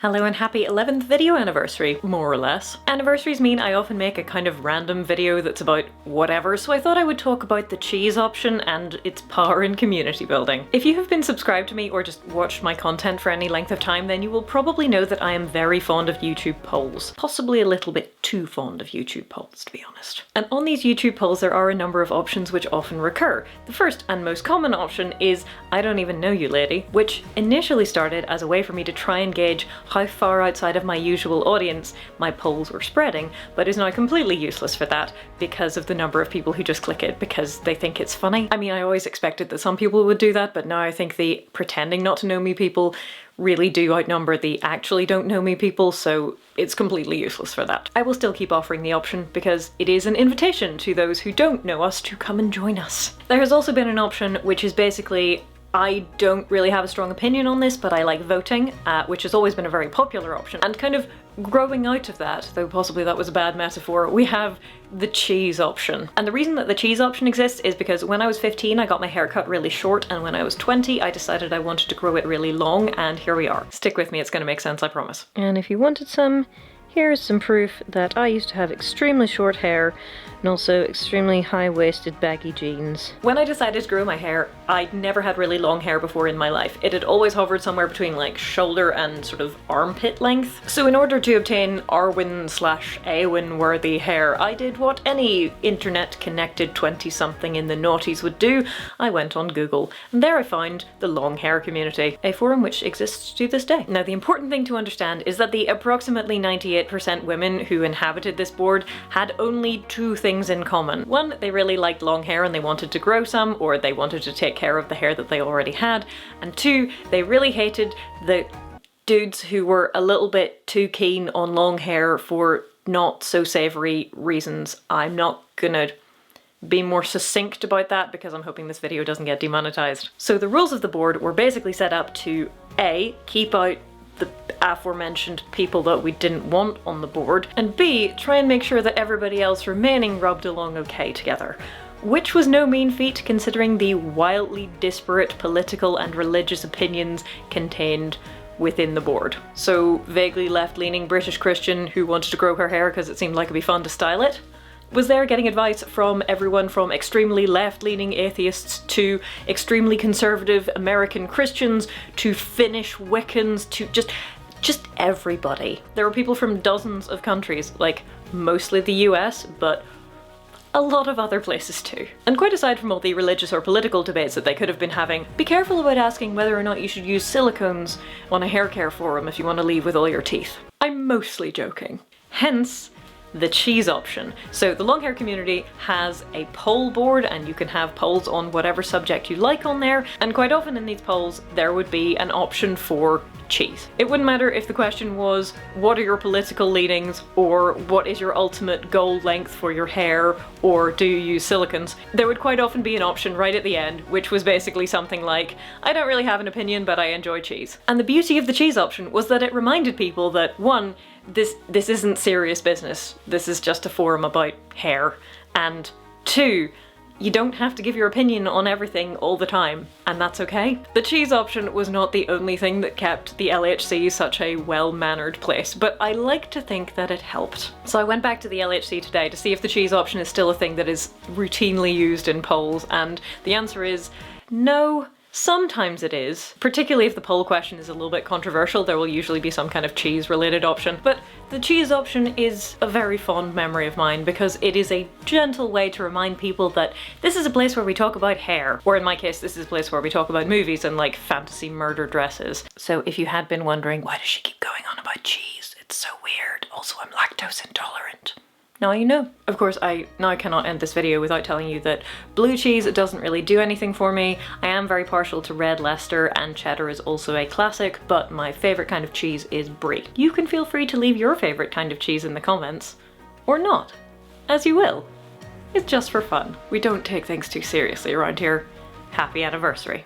Hello and happy 11th video anniversary, more or less. Anniversaries mean I often make a kind of random video that's about whatever, so I thought I would talk about the cheese option and its power in community building. If you have been subscribed to me or just watched my content for any length of time, then you will probably know that I am very fond of YouTube polls. Possibly a little bit too fond of YouTube polls, to be honest. And on these YouTube polls there are a number of options which often recur. The first and most common option is "I don't even know you, lady," which initially started as a way for me to try and gauge how far outside of my usual audience my polls were spreading, but is now completely useless for that because of the number of people who just click it because they think it's funny. I mean, I always expected that some people would do that, but now I think the pretending not to know me people really do outnumber the actually don't know me people, so it's completely useless for that. I will still keep offering the option because it is an invitation to those who don't know us to come and join us. There has also been an option which is basically, I don't really have a strong opinion on this, but I like voting, which has always been a very popular option. And kind of growing out of that, though possibly that was a bad metaphor, we have the cheese option. And the reason that the cheese option exists is because when I was 15 I got my hair cut really short, and when I was 20 I decided I wanted to grow it really long, and here we are. Stick with me, it's gonna make sense, I promise. And if you wanted some, here's some proof that I used to have extremely short hair and also extremely high-waisted baggy jeans. When I decided to grow my hair, I'd never had really long hair before in my life. It had always hovered somewhere between like shoulder and sort of armpit length. So in order to obtain Arwen/Awen worthy hair, I did what any internet-connected 20-something in the noughties would do. I went on Google, and there I found the long hair community, a forum which exists to this day. Now the important thing to understand is that the approximately 98% women who inhabited this board had only two things in common. One, they really liked long hair and they wanted to grow some, or they wanted to take care of the hair that they already had. And two, they really hated the dudes who were a little bit too keen on long hair for not so savory reasons. I'm not gonna be more succinct about that because I'm hoping this video doesn't get demonetized. So the rules of the board were basically set up to A, keep out the aforementioned people that we didn't want on the board, and B, try and make sure that everybody else remaining rubbed along okay together. Which was no mean feat considering the wildly disparate political and religious opinions contained within the board. So vaguely left-leaning British Christian who wanted to grow her hair because it seemed like it'd be fun to style it was there getting advice from everyone from extremely left-leaning atheists to extremely conservative American Christians to Finnish Wiccans to just everybody. There were people from dozens of countries, like mostly the US, but a lot of other places too. And quite aside from all the religious or political debates that they could have been having, be careful about asking whether or not you should use silicones on a hair care forum if you want to leave with all your teeth. I'm mostly joking. Hence, the cheese option. So the long hair community has a poll board, and you can have polls on whatever subject you like on there, and quite often in these polls there would be an option for cheese. It wouldn't matter if the question was, what are your political leanings, or what is your ultimate goal length for your hair, or do you use silicons? There would quite often be an option right at the end, which was basically something like, I don't really have an opinion, but I enjoy cheese. And the beauty of the cheese option was that it reminded people that, one, this isn't serious business, this is just a forum about hair, and two, you don't have to give your opinion on everything all the time, and that's okay. The cheese option was not the only thing that kept the LHC such a well-mannered place, but I like to think that it helped. So I went back to the LHC today to see if the cheese option is still a thing that is routinely used in polls, and the answer is no. Sometimes it is. Particularly if the poll question is a little bit controversial, there will usually be some kind of cheese-related option. But the cheese option is a very fond memory of mine because it is a gentle way to remind people that this is a place where we talk about hair. Or in my case, this is a place where we talk about movies and like fantasy murder dresses. So if you had been wondering, why does she keep going on about cheese? It's so weird. Also, I'm lactose intolerant. Now you know. Of course, I now cannot end this video without telling you that blue cheese doesn't really do anything for me. I am very partial to red Leicester, and cheddar is also a classic, but my favourite kind of cheese is brie. You can feel free to leave your favourite kind of cheese in the comments. Or not. As you will. It's just for fun. We don't take things too seriously around here. Happy anniversary.